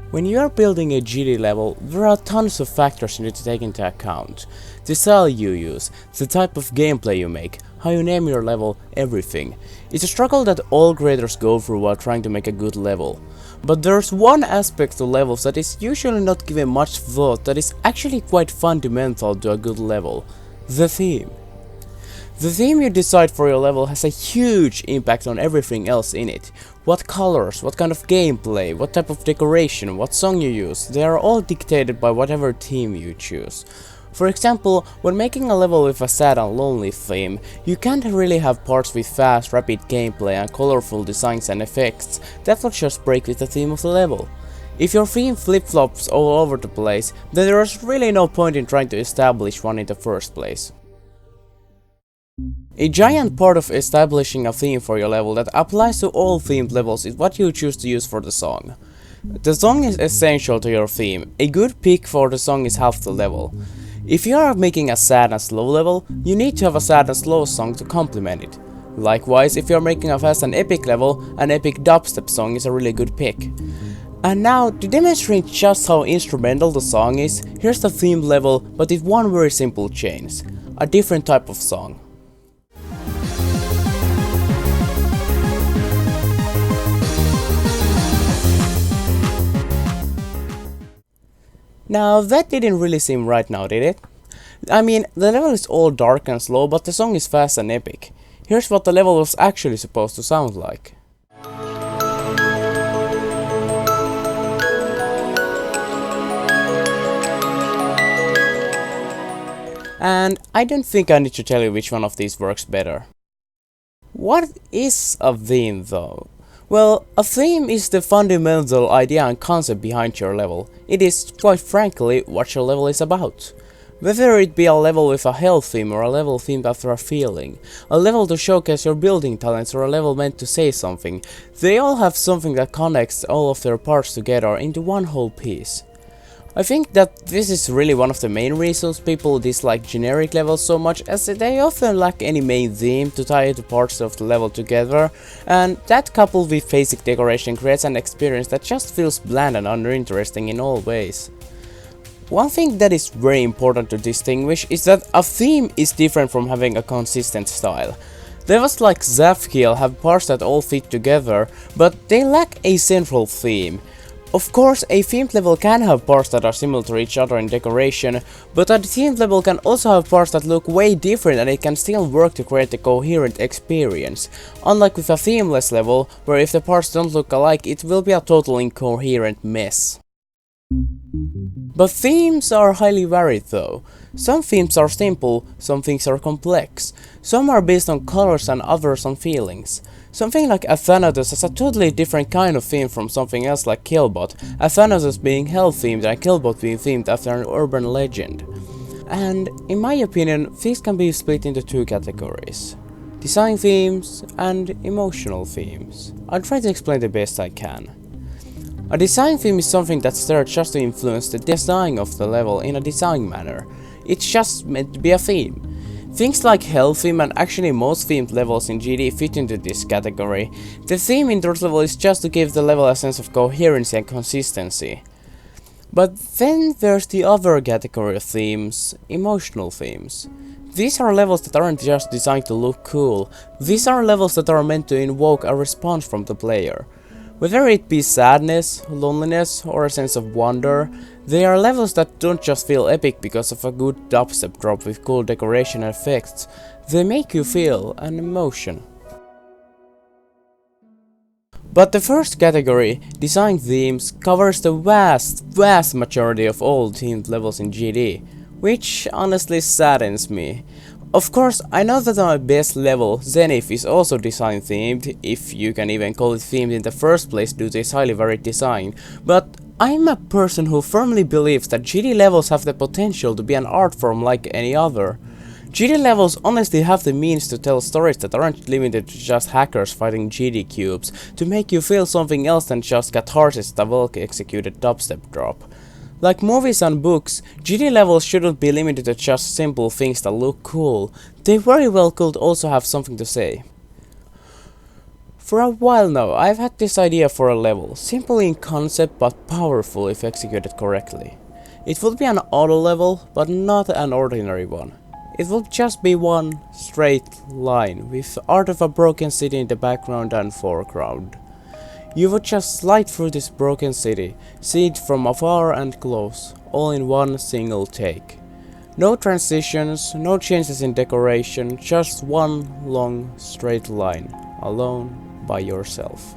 When you are building a GD level, there are tons of factors you need to take into account. The style you use, the type of gameplay you make, how you name your level, everything. It's a struggle that all creators go through while trying to make a good level. But there's one aspect to levels that is usually not given much thought that is actually quite fundamental to a good level: the theme. The theme you decide for your level has a huge impact on everything else in it. What colors, what kind of gameplay, what type of decoration, what song you use, they are all dictated by whatever theme you choose. For example, when making a level with a sad and lonely theme, you can't really have parts with fast, rapid gameplay and colorful designs and effects. That will just break with the theme of the level. If your theme flip-flops all over the place, then there is really no point in trying to establish one in the first place. A giant part of establishing a theme for your level that applies to all themed levels is what you choose to use for the song. The song is essential to your theme. A good pick for the song is half the level. If you are making a sad and slow level, you need to have a sad and slow song to complement it. Likewise, if you are making a fast and epic level, an epic dubstep song is a really good pick. And now, to demonstrate just how instrumental the song is, here's the theme level but with one very simple change: a different type of song. Now that didn't really seem right now, did it? I mean, the level is all dark and slow, but the song is fast and epic. Here's what the level was actually supposed to sound like. And I don't think I need to tell you which one of these works better. What is a theme though? Well, a theme is the fundamental idea and concept behind your level. It is, quite frankly, what your level is about. Whether it be a level with a health theme or a level themed after a feeling, a level to showcase your building talents or a level meant to say something, they all have something that connects all of their parts together into one whole piece. I think that this is really one of the main reasons people dislike generic levels so much, as they often lack any main theme to tie the parts of the level together, and that coupled with basic decoration creates an experience that just feels bland and uninteresting in all ways. One thing that is very important to distinguish is that a theme is different from having a consistent style. Levels like Zafkiel have parts that all fit together, but they lack a central theme. Of course, a themed level can have parts that are similar to each other in decoration, but a themed level can also have parts that look way different and it can still work to create a coherent experience, unlike with a themeless level, where if the parts don't look alike, it will be a total incoherent mess. But themes are highly varied though. Some themes are simple, some things are complex, some are based on colors and others on feelings. Something like Athanatos has a totally different kind of theme from something else like Killbot, Athanatos being hell themed and Killbot being themed after an urban legend. And in my opinion, these can be split into two categories: design themes and emotional themes. I'll try to explain the best I can. A design theme is something that's there just to influence the design of the level in a design manner. It's just meant to be a theme. Things like Hell theme and actually most themed levels in GD fit into this category. The theme in those levels is just to give the level a sense of coherency and consistency. But then there's the other category of themes, emotional themes. These are levels that aren't just designed to look cool, these are levels that are meant to invoke a response from the player. Whether it be sadness, loneliness, or a sense of wonder, they are levels that don't just feel epic because of a good dubstep drop with cool decoration and effects, they make you feel an emotion. But the first category, design themes, covers the vast majority of all themed levels in GD, which honestly saddens me. Of course, I know that on my best level, Zenith is also design themed, if you can even call it themed in the first place due to its highly varied design, but I'm a person who firmly believes that GD levels have the potential to be an art form like any other. GD levels honestly have the means to tell stories that aren't limited to just hackers fighting GD cubes, to make you feel something else than just catharsis at a well executed dubstep drop. Like movies and books, GD levels shouldn't be limited to just simple things that look cool, they very well could also have something to say. For a while now, I've had this idea for a level, simple in concept but powerful if executed correctly. It would be an auto level, but not an ordinary one. It would just be one straight line, with art of a broken city in the background and foreground. You would just slide through this broken city, see it from afar and close, all in one single take. No transitions, no changes in decoration, just one long straight line, alone by yourself.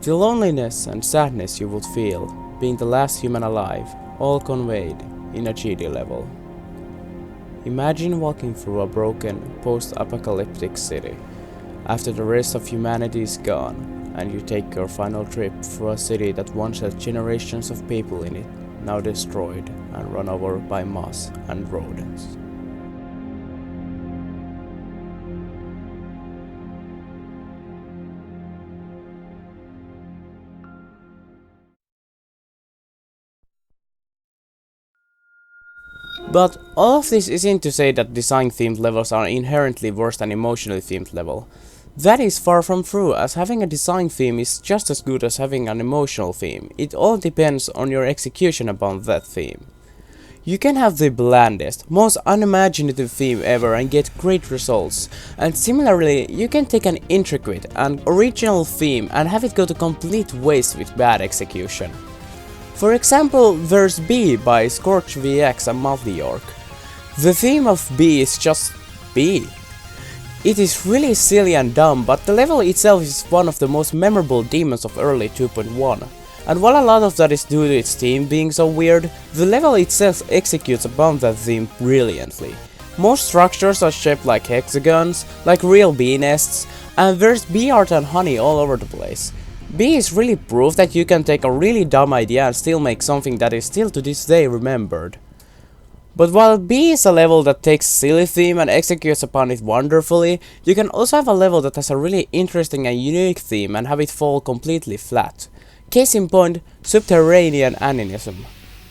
The loneliness and sadness you would feel, being the last human alive, all conveyed in a GD level. Imagine walking through a broken, post-apocalyptic city, after the rest of humanity is gone, and you take your final trip through a city that once had generations of people in it, now destroyed and run over by moss and rodents. But all of this isn't to say that design-themed levels are inherently worse than emotionally themed level. That is far from true, as having a design theme is just as good as having an emotional theme. It all depends on your execution upon that theme. You can have the blandest, most unimaginative theme ever and get great results, and similarly you can take an intricate and original theme and have it go to complete waste with bad execution. For example, there's B by Scorch VX and Multi-York. The theme of B is just B. It is really silly and dumb, but the level itself is one of the most memorable demons of early 2.1. And while a lot of that is due to its theme being so weird, the level itself executes upon that theme brilliantly. Most structures are shaped like hexagons, like real bee nests, and there's bee art and honey all over the place. B is really proof that you can take a really dumb idea and still make something that is still to this day remembered. But while B is a level that takes silly theme and executes upon it wonderfully, you can also have a level that has a really interesting and unique theme and have it fall completely flat. Case in point, Subterranean Animism.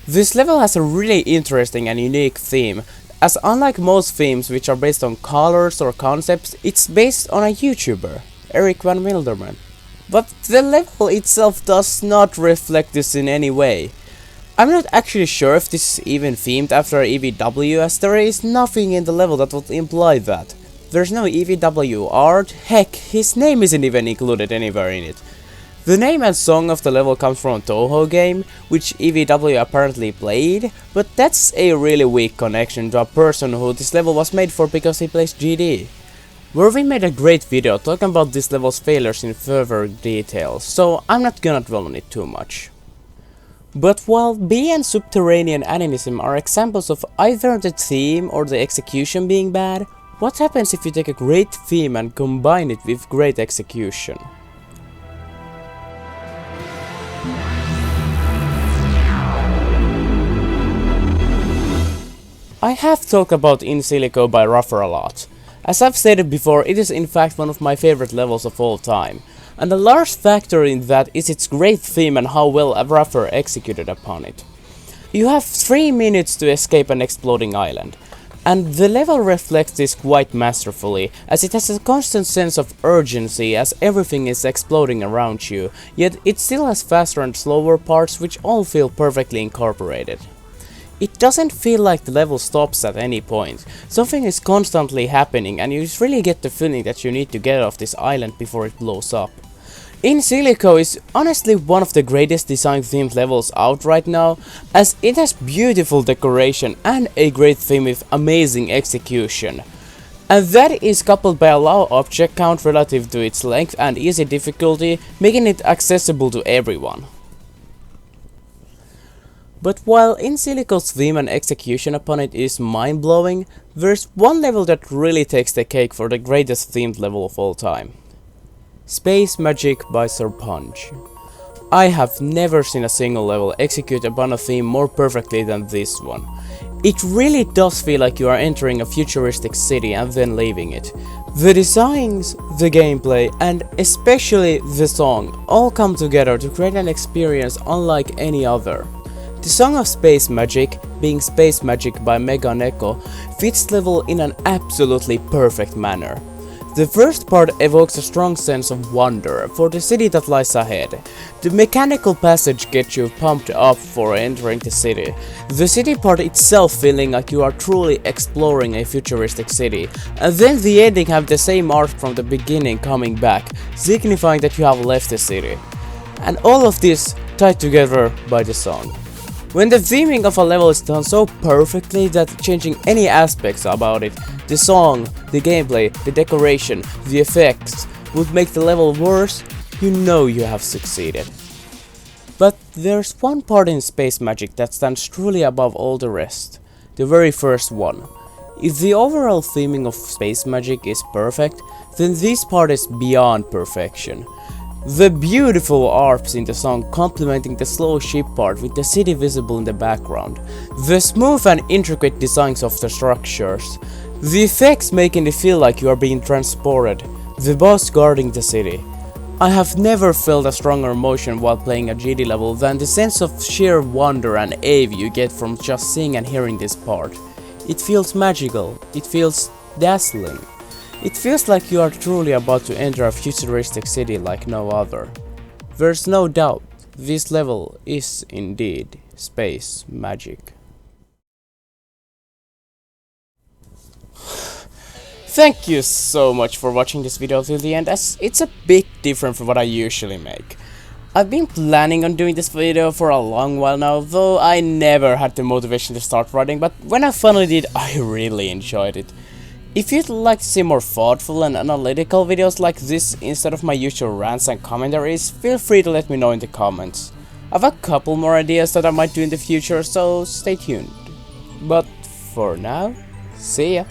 This level has a really interesting and unique theme, as unlike most themes which are based on colors or concepts, it's based on a YouTuber, Eric Van Wilderman. But the level itself does not reflect this in any way. I'm not actually sure if this is even themed after EVW, as there is nothing in the level that would imply that. There's no EVW art, heck, his name isn't even included anywhere in it. The name and song of the level comes from a Toho game, which EVW apparently played, but that's a really weak connection to a person who this level was made for because he plays GD. Where we made a great video talking about this level's failures in further detail, so I'm not gonna dwell on it too much. But while B and Subterranean Animism are examples of either the theme or the execution being bad, what happens if you take a great theme and combine it with great execution? I have talked about In Silico by Ruffer a lot. As I've stated before, it is in fact one of my favorite levels of all time. And a large factor in that is its great theme and how well Ruffer executed upon it. You have 3 minutes to escape an exploding island, and the level reflects this quite masterfully, as it has a constant sense of urgency as everything is exploding around you, yet it still has faster and slower parts which all feel perfectly incorporated. It doesn't feel like the level stops at any point. Something is constantly happening and you really get the feeling that you need to get off this island before it blows up. In Silico is honestly one of the greatest design themed levels out right now, as it has beautiful decoration and a great theme with amazing execution. And that is coupled by a low object count relative to its length and easy difficulty, making it accessible to everyone. But while In Silico's theme and execution upon it is mind-blowing, there's one level that really takes the cake for the greatest themed level of all time. Space Magic by Zirconmusic. I have never seen a single level execute upon a theme more perfectly than this one. It really does feel like you are entering a futuristic city and then leaving it. The designs, the gameplay, and especially the song all come together to create an experience unlike any other. The song of Space Magic, being Space Magic by Meganeko, fits the level in an absolutely perfect manner. The first part evokes a strong sense of wonder for the city that lies ahead. The mechanical passage gets you pumped up for entering the city. The city part itself feeling like you are truly exploring a futuristic city. And then the ending have the same art from the beginning coming back, signifying that you have left the city. And all of this tied together by the song. When the theming of a level is done so perfectly that changing any aspects about it, the song, the gameplay, the decoration, the effects, would make the level worse, you know you have succeeded. But there's one part in Space Magic that stands truly above all the rest, the very first one. If the overall theming of Space Magic is perfect, then this part is beyond perfection. The beautiful arps in the song complementing the slow ship part with the city visible in the background, the smooth and intricate designs of the structures, the effects making it feel like you are being transported, the boss guarding the city. I have never felt a stronger emotion while playing a GD level than the sense of sheer wonder and awe you get from just seeing and hearing this part. It feels magical, it feels dazzling. It feels like you are truly about to enter a futuristic city like no other. There's no doubt, this level is indeed Space Magic. Thank you so much for watching this video till the end, as it's a bit different from what I usually make. I've been planning on doing this video for a long while now, though I never had the motivation to start writing, but when I finally did, I really enjoyed it. If you'd like to see more thoughtful and analytical videos like this instead of my usual rants and commentaries, feel free to let me know in the comments. I've a couple more ideas that I might do in the future, so stay tuned. But for now, see ya!